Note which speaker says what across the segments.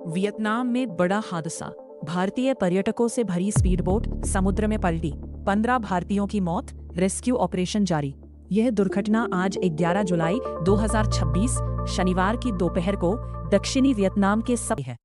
Speaker 1: Vietnam में बड़ा हादसा। भारतीय पर्यटकों से भरी स्पीड बोट समुद्र में पलटी। 15 भारतीयों की मौत, रेस्क्यू ऑपरेशन जारी। यह दुर्घटना आज 11 जुलाई 2026 शनिवार की दोपहर को दक्षिणी वियतनाम के सब है।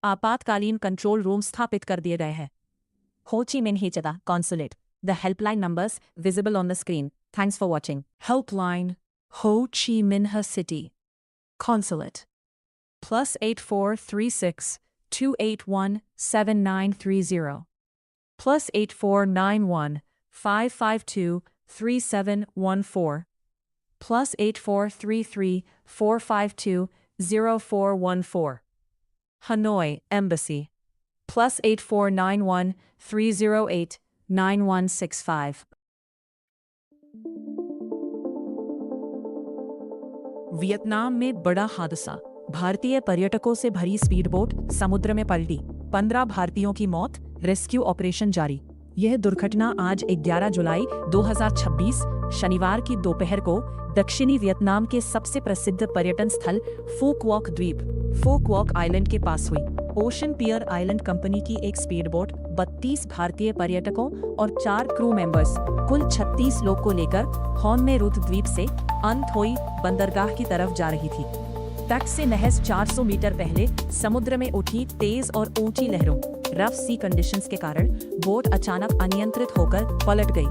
Speaker 1: आपातकालीन कंट्रोल रूम स्थापित कर दिए गए हैं। हो ची मिन्ह हेचदा consulate. The helpline numbers visible on the screen. Thanks for watching. Helpline Ho Chi Minh City consulate +8436 281 7930 +8491 552 3714 +8433 452 0414 Hanoi Embassy +8491 308 9165 Vietnam में बड़ा हादसा। भारतीय पर्यटकों से भरी स्पीड बोट समुद्र में पलटी। 15 भारतीयों की मौत, रेस्क्यू ऑपरेशन जारी। यह दुर्घटना आज 11 जुलाई 2026 शनिवार की दोपहर को दक्षिणी वियतनाम के सबसे प्रसिद्ध पर्यटन स्थल फू क्वाक द्वीप फू क्वाक आइलैंड के पास हुई। ओशन पियर आइलैंड कंपनी की एक स्पीड बोट 32 भारतीय पर्यटकों और 4 क्रू मेंबर्स कुल 36 लोग को लेकर हॉर्न में रुत द्वीप से अनथोई बंदरगाह की तरफ जा रही थी। तट से महज 400 मीटर पहले समुद्र में उठी तेज और ऊंची लहरों रफ सी कंडीशंस के कारण बोट अचानक अनियंत्रित होकर पलट गई।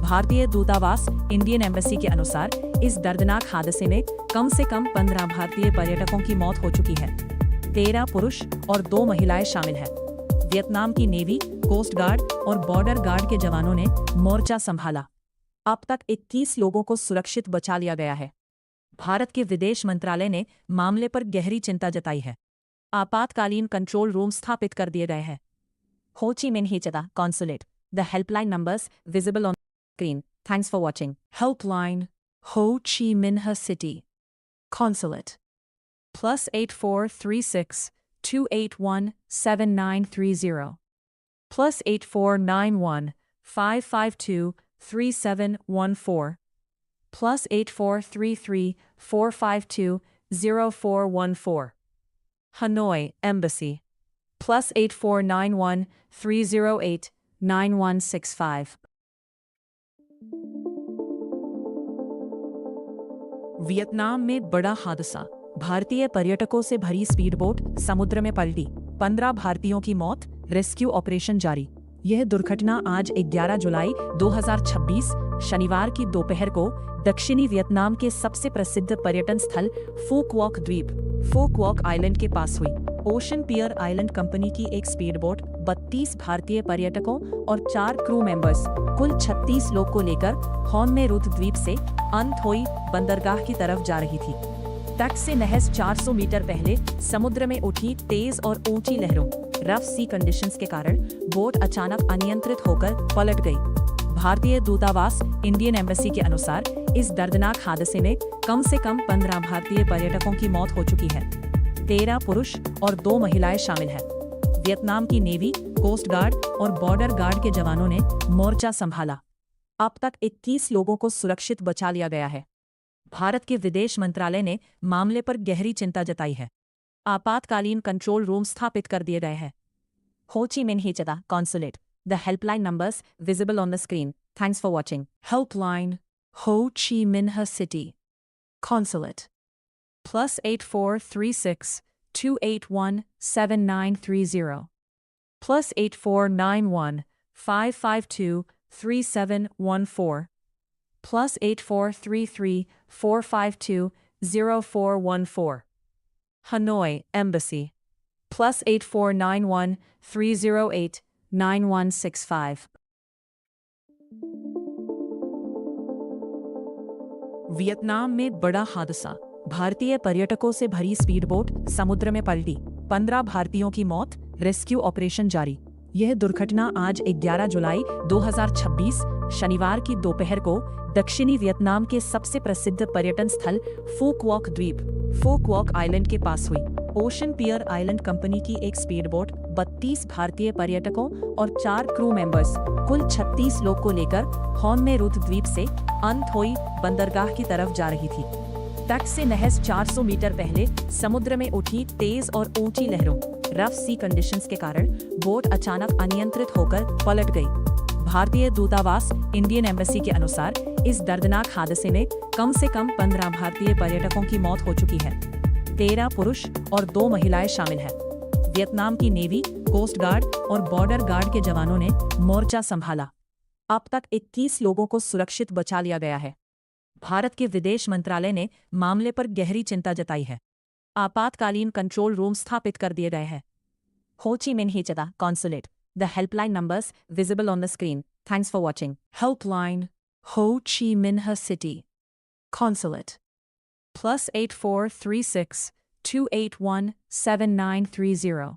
Speaker 1: भारतीय दूतावास इंडियन एम्बेसी के अनुसार इस दर्दनाक हादसे में कम से कम 15 भारतीय पर्यटकों की मौत हो चुकी है। 13 पुरुष और 2 महिलाएं शामिल हैं। वियतनाम की नेवी, कोस्ट गार्ड और बॉर्डर गार्ड के जवानों ने मोर्चा संभाला। अब तक 21 लोगों को सुरक्षित बचा लिया गया है। भारत के विदेश मंत्रालय ने मामले पर गहरी चिंता जताई है। आपातकालीन कंट्रोल रूम स्थापित कर दिए गए हैं। हो ची मिन्ह हेचदा consulate. The helpline numbers visible on screen. Thanks for watching. Helpline Ho Chi Minh City consulate +8436 281 7930 +8491 552 3714 +8433 452 0414 Hanoi Embassy +8491 308 9165 Vietnam में बड़ा हादसा। भारतीय पर्यटकों से भरी स्पीड बोट समुद्र में पलटी। 15 भारतीयों की मौत, रेस्क्यू ऑपरेशन जारी। यह दुर्घटना आज 11 जुलाई 2026 शनिवार की दोपहर को दक्षिणी वियतनाम के सबसे प्रसिद्ध पर्यटन स्थल फू क्वाक द्वीप फू क्वाक आइलैंड के पास हुई। ओशन पियर आइलैंड कंपनी की एक स्पीड बोट 32 भारतीय पर्यटकों और 4 क्रू मेंबर्स कुल 36 लोग को लेकर हॉर्न में रुत द्वीप से अनथोई बंदरगाह की तरफ जा रही थी। तट से महज 400 मीटर पहले समुद्र में उठी तेज और ऊंची लहरों रफ सी कंडीशंस के कारण बोट अचानक अनियंत्रित होकर पलट गई। भारतीय दूतावास इंडियन एम्बेसी के अनुसार इस दर्दनाक हादसे में कम से कम 15 भारतीय पर्यटकों की मौत हो चुकी है। 13 पुरुष और 2 महिलाएं शामिल हैं। वियतनाम की नेवी, कोस्ट गार्ड और बॉर्डर गार्ड के जवानों ने मोर्चा संभाला। अब तक 21 लोगों को सुरक्षित बचा लिया गया है। भारत के विदेश मंत्रालय ने मामले पर गहरी चिंता जताई है। आपातकालीन कंट्रोल रूम स्थापित कर दिए गए हैं। हो ची मिन्ह हेचदा consulate. The helpline numbers visible on the screen. Thanks for watching. Helpline Ho Chi Minh City consulate +8436 281 7930 +8491 552 3714 +8433 452 0414 Hanoi Embassy +8491 308 9165 Vietnam में बड़ा हादसा। भारतीय पर्यटकों से भरी स्पीड बोट समुद्र में पलटी। 15 भारतीयों की मौत, रेस्क्यू ऑपरेशन जारी। यह दुर्घटना आज 11 जुलाई 2026 शनिवार की दोपहर को दक्षिणी वियतनाम के सबसे प्रसिद्ध पर्यटन स्थल फू क्वाक द्वीप फू क्वाक आइलैंड के पास हुई। ओशन पियर आइलैंड कंपनी की एक स्पीड बोट 32 भारतीय पर्यटकों और 4 क्रू मेंबर्स कुल 36 लोग को लेकर हॉर्न में रुत द्वीप से अनथोई बंदरगाह की तरफ जा रही थी। तट से महज 400 मीटर पहले समुद्र में उठी तेज और ऊंची लहरों रफ सी कंडीशंस के कारण बोट अचानक अनियंत्रित होकर पलट गई। भारतीय दूतावास इंडियन एम्बेसी के अनुसार इस दर्दनाक हादसे में कम से कम 15 भारतीय पर्यटकों की मौत हो चुकी है। 13 पुरुष और 2 महिलाएं शामिल हैं। वियतनाम की नेवी, कोस्ट गार्ड और बॉर्डर गार्ड के जवानों ने मोर्चा संभाला। अब तक 21 लोगों को सुरक्षित बचा लिया गया है। भारत के विदेश मंत्रालय ने मामले पर गहरी चिंता जताई है। आपातकालीन कंट्रोल रूम स्थापित कर दिए गए हैं। हो ची मिन्ह चदा consulate. The helpline numbers visible on the screen. Thanks for watching. Helpline Ho Chi Minh City consulate +8436 281 7930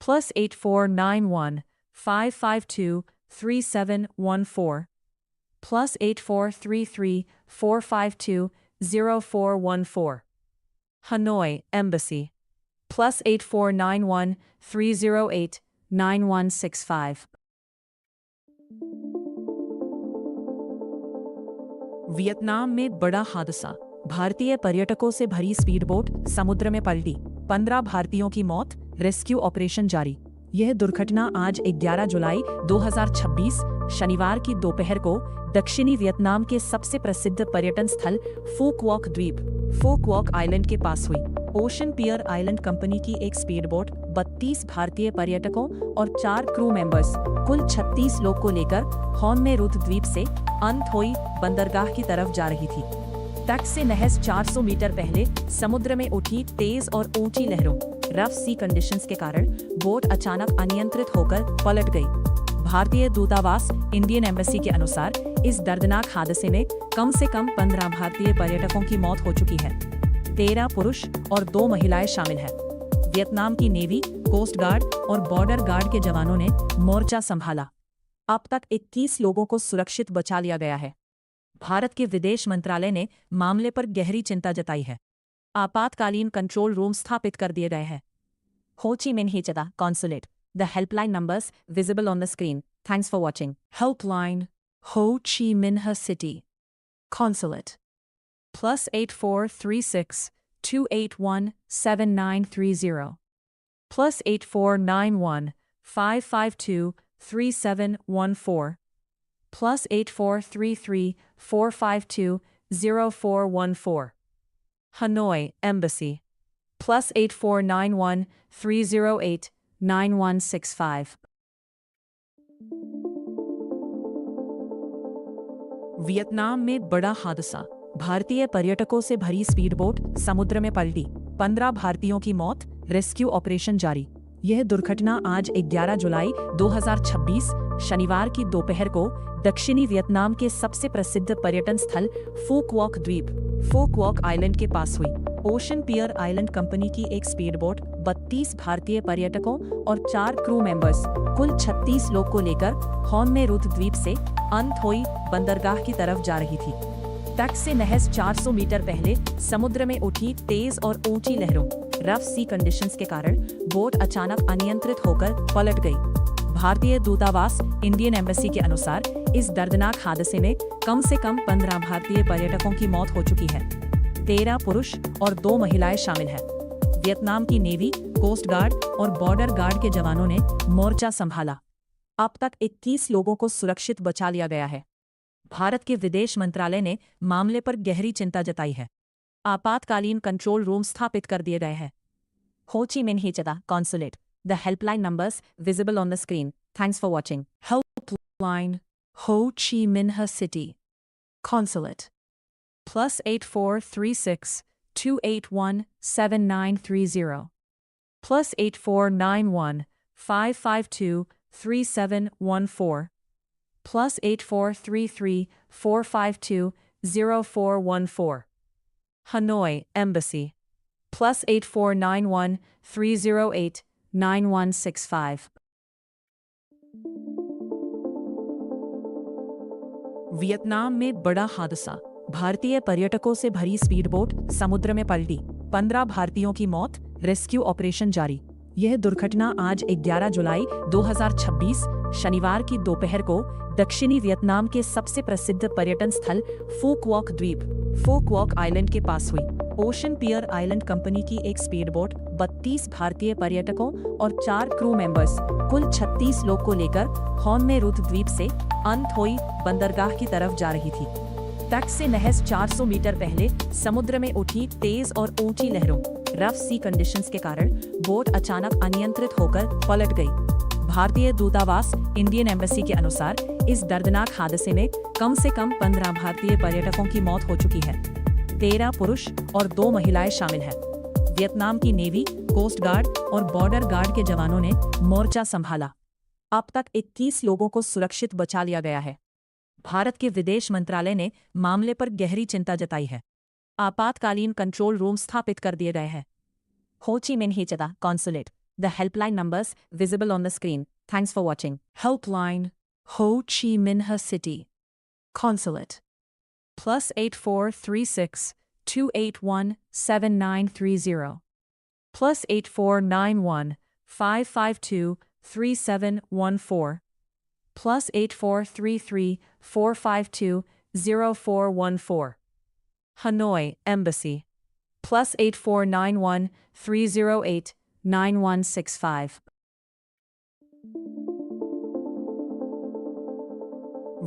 Speaker 1: +8491 552 3714 +8433 452 0414 Hanoi Embassy +8491 308 9165 Vietnam में बड़ा हादसा। भारतीय पर्यटकों से भरी स्पीड बोट समुद्र में पलटी। 15 भारतीयों की मौत, रेस्क्यू ऑपरेशन जारी। यह दुर्घटना आज 11 जुलाई 2026 शनिवार की दोपहर को दक्षिणी वियतनाम के सबसे प्रसिद्ध पर्यटन स्थल फूक वॉक द्वीप फूक वॉक आइलैंड के पास हुई। ओशन पियर आइलैंड कंपनी की एक स्पीड बोट 32 भारतीय पर्यटकों और 4 क्रू मेंबर्स कुल 36 लोग को लेकर हॉन में रुत द्वीप से अनथोई बंदरगाह की तरफ जा रही थी। तट से महज 400 मीटर पहले समुद्र में उठी तेज और ऊंची लहरों रफ सी कंडीशंस के कारण बोट अचानक अनियंत्रित होकर पलट गई। भारतीय दूतावास इंडियन एम्बेसी के अनुसार इस दर्दनाक हादसे में कम से कम 15 भारतीय पर्यटकों की मौत हो चुकी है। 13 पुरुष और 2 महिलाएं शामिल हैं। वियतनाम की नेवी, कोस्ट गार्ड और बॉर्डर गार्ड के जवानों ने मोर्चा संभाला। अब तक 21 लोगों को सुरक्षित बचा लिया गया है। भारत के विदेश मंत्रालय ने मामले पर गहरी चिंता जताई है। आपातकालीन कंट्रोल रूम स्थापित कर दिए गए हैं। हो ची मिन्ह चदा consulate. The helpline numbers visible on the screen. Thanks for watching. Helpline Ho Chi Minh City consulate +8436 281 7930 +8491 552 3714 +8433 452 0414 Hanoi Embassy +8491 308 9165 Vietnam में बड़ा हादसा। भारतीय पर्यटकों से भरी स्पीड बोट समुद्र में पलटी। 15 भारतीयों की मौत, रेस्क्यू ऑपरेशन जारी। यह दुर्घटना आज 11 जुलाई 2026 शनिवार की दोपहर को दक्षिणी वियतनाम के सबसे प्रसिद्ध पर्यटन स्थल फूक वॉक द्वीप फूक वॉक आइलैंड के पास हुई। ओशन पियर आइलैंड कंपनी की एक स्पीड बोट 32 भारतीय पर्यटकों और 4 क्रू मेंबर्स कुल 36 लोग को लेकर हॉन में रुत द्वीप से अनथोई बंदरगाह की तरफ जा रही थी। तट से महज 400 मीटर पहले समुद्र में उठी तेज और ऊंची लहरों रफ सी कंडीशंस के कारण बोट अचानक अनियंत्रित होकर पलट गई। भारतीय दूतावास इंडियन एम्बेसी के अनुसार इस दर्दनाक हादसे में कम से कम 15 भारतीय पर्यटकों की मौत हो चुकी है। 13 पुरुष और 2 महिलाएं शामिल हैं। वियतनाम की नेवी, कोस्ट गार्ड और बॉर्डर गार्ड के जवानों ने मोर्चा संभाला। अब तक 21 लोगों को सुरक्षित बचा लिया गया है। भारत के विदेश मंत्रालय ने मामले पर गहरी चिंता जताई है। आपातकालीन कंट्रोल रूम स्थापित कर दिए गए हैं। हो ची मिन्ह चदा consulate. The helpline numbers visible on the screen. Thanks for watching. Helpline Ho Chi Minh City consulate +8436 281 7930 +8491 552 3714 +8433 452 0414 Hanoi Embassy +8491 308 9165 Vietnam में बड़ा हादसा। भारतीय पर्यटकों से भरी स्पीड बोट समुद्र में पलटी। 15 भारतीयों की मौत, रेस्क्यू ऑपरेशन जारी। यह दुर्घटना आज 11 जुलाई 2026 शनिवार की दोपहर को दक्षिणी वियतनाम के सबसे प्रसिद्ध पर्यटन स्थल फू क्वॉक द्वीप फू क्वॉक आइलैंड के पास हुई। ओशन पियर आइलैंड कंपनी की एक स्पीडबोट 32 भारतीय पर्यटकों और 4 क्रू मेंबर्स कुल 36 लोग को लेकर हॉन में रुथ द्वीप से अनथोई बंदरगाह की तरफ जा रही थी। तट से महज 400 मीटर पहले समुद्र में उठी तेज और ऊंची लहरों रफ सी कंडीशंस के कारण बोट अचानक अनियंत्रित होकर पलट गई। भारतीय दूतावास इंडियन एम्बेसी के अनुसार इस दर्दनाक हादसे में कम से कम 15 भारतीय पर्यटकों की मौत हो चुकी है। 13 पुरुष और 2 महिलाएं शामिल हैं। वियतनाम की नेवी, कोस्ट गार्ड और बॉर्डर गार्ड के जवानों ने मोर्चा संभाला। अब तक 21 लोगों को सुरक्षित बचा लिया गया है। भारत के विदेश मंत्रालय ने मामले पर गहरी चिंता जताई है। आपातकालीन कंट्रोल रूम स्थापित कर दिए गए हैं। हो ची मिन्ह ही चदा consulate. The helpline numbers visible on the screen. Thanks for watching. Helpline Ho Chi Minh City Consulate +8436 281 7930 +8491 552 3714 +8433 452 0414 Hanoi Embassy +8491 308 9165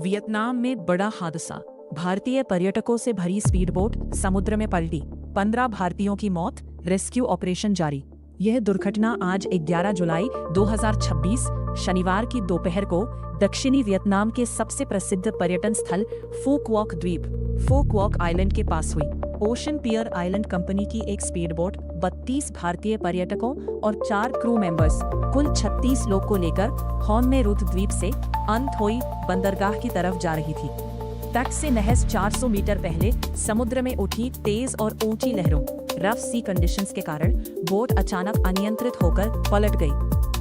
Speaker 1: Vietnam में बड़ा हादसा। भारतीय पर्यटकों से भरी स्पीडबोट समुद्र में पलटी। 15 भारतीयों की मौत, रेस्क्यू ऑपरेशन जारी। यह दुर्घटना आज 11 जुलाई 2026 शनिवार की दोपहर को दक्षिणी वियतनाम के सबसे प्रसिद्ध पर्यटन स्थल फू क्वॉक द्वीप फू क्वॉक आइलैंड के पास हुई। ओशन पियर आइलैंड कंपनी की एक स्पीडबोट 32 भारतीय पर्यटकों और 4 क्रू मेंबर्स कुल 36 लोग को लेकर हॉन में रुथ द्वीप से अनथोई बंदरगाह की तरफ जा रही थी। तट से महज 400 मीटर पहले समुद्र में उठी तेज और ऊंची लहरों रफ सी कंडीशंस के कारण बोट अचानक अनियंत्रित होकर पलट गई।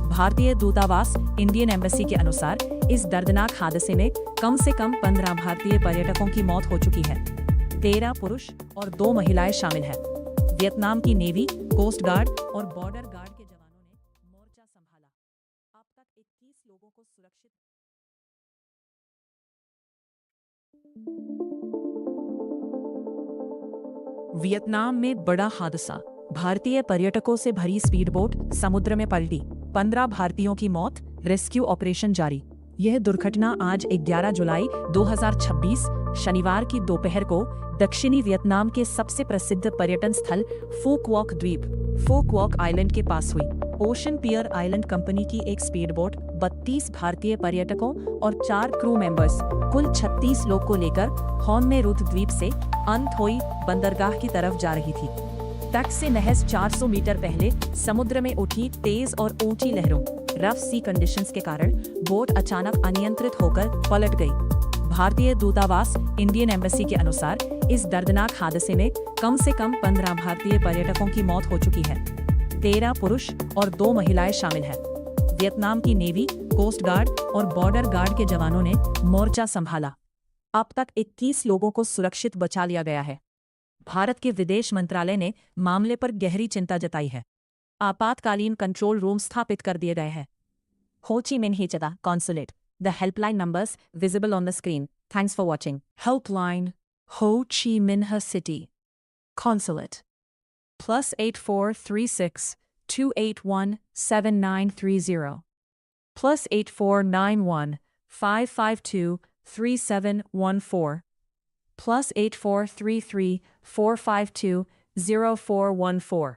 Speaker 1: भारतीय दूतावास इंडियन एम्बेसी के अनुसार इस दर्दनाक हादसे में कम से कम 15 भारतीय पर्यटकों की मौत हो चुकी है। 13 पुरुष और 2 महिलाएं शामिल हैं। वियतनाम की नेवी, कोस्ट गार्ड और बॉर्डर गार्ड के जवानों ने मोर्चा संभाला। अब तक 21 लोगों को सुरक्षित वियतनाम में बड़ा हादसा। भारतीय पर्यटकों से भरी स्पीडबोट समुद्र में पलटी। 15 भारतीयों की मौत, रेस्क्यू ऑपरेशन जारी। यह दुर्घटना आज 11 जुलाई 2026 शनिवार की दोपहर को दक्षिणी वियतनाम के सबसे प्रसिद्ध पर्यटन स्थल फू क्वॉक द्वीप फू क्वॉक आइलैंड के पास हुई। ओशन पियर आइलैंड कंपनी की एक स्पीडबोट 32 भारतीय पर्यटकों और 4 क्रू मेंबर्स कुल 36 लोग को लेकर हॉन में रुथ द्वीप से अनथोई बंदरगाह की तरफ जा रही थी। तट से महज 400 मीटर पहले समुद्र में उठी तेज और ऊंची लहरों रफ सी कंडीशंस के कारण बोट अचानक अनियंत्रित होकर पलट गई। भारतीय दूतावास इंडियन एम्बेसी के अनुसार इस दर्दनाक हादसे में कम से कम 15 भारतीय पर्यटकों की मौत हो चुकी है। 13 पुरुष और 2 महिलाएं शामिल हैं। वियतनाम की नेवी, कोस्ट गार्ड और बॉर्डर गार्ड के जवानों ने मोर्चा संभाला। अब तक 21 लोगों को सुरक्षित बचा लिया गया है। भारत के विदेश मंत्रालय ने मामले पर गहरी चिंता जताई है। आपातकालीन कंट्रोल रूम स्थापित कर दिए गए हैं। हो ची मिन्ह ही चदा consulate. The helpline numbers visible on the screen. Thanks for watching. Helpline Ho Chi Minh City Consulate +8436 281 7930 +8491 552 3714 +8433 452 0414